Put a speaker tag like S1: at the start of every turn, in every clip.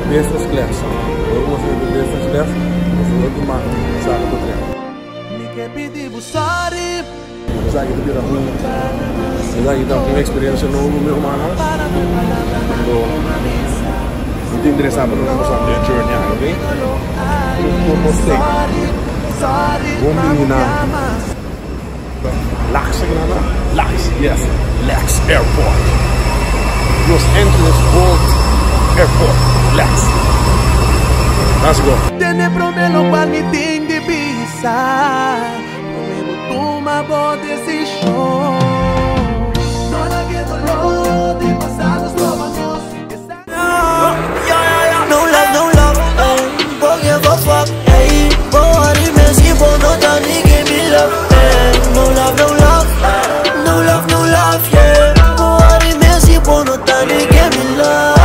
S1: business class. Eu gostei do business class, gostei do mar, sabe, do trem. Mas aí do Birahu, mas aí dá uma experiência nova no meu mano. Muito interessante para nós fazer a journey aqui. Eu gostei. Bom menina. Lax, Lax, yes, Lax Airport. Los Angeles World Airport, Lax. Let's go.
S2: Tiene promelo para mi ting de visa. Promelo toma boa decisão. No la que dolor de pasados tomanos.
S3: No love, porque vou fuck, hey. Boa de Messi, vou não dar ninguém me love, hey. No love, yeah. Boa de Messi, vou não dar ninguém me love.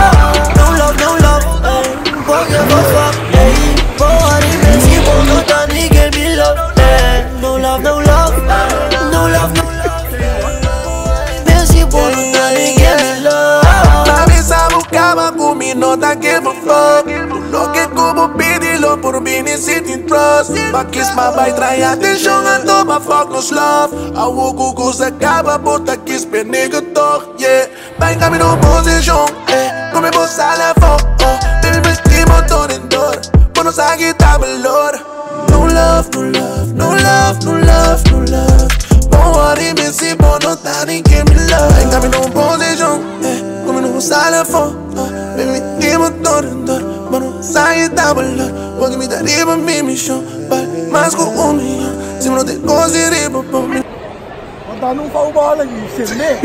S3: No love, hey. Porque vou fuck, hey. Boa de Messi, vou não dar ninguém me love, hey. No love, Messi, vou não dar ninguém me love.
S2: La mesa buscaba con mi nota que me fuck. Lo que como pedirlo por mí necesito trust. Pa' kiss my bite, trae atención a toma fuck nos love. A woku cosa acaba, bota kiss pe nigga talk, yeah. Vai camino position, come bossa la fuck, baby me estimo todo en door. Bueno, sabe que valor. No love. Boa de me si vos no estás ni que me love. Vai camino position, come no bossa la fuck, baby me estimo todo en door. Bueno, sabe que valor. Porque me daría para mi misión, vale más con $1 millón. Si me no te considero por mí.
S1: Tá num pau bola aqui, você vê?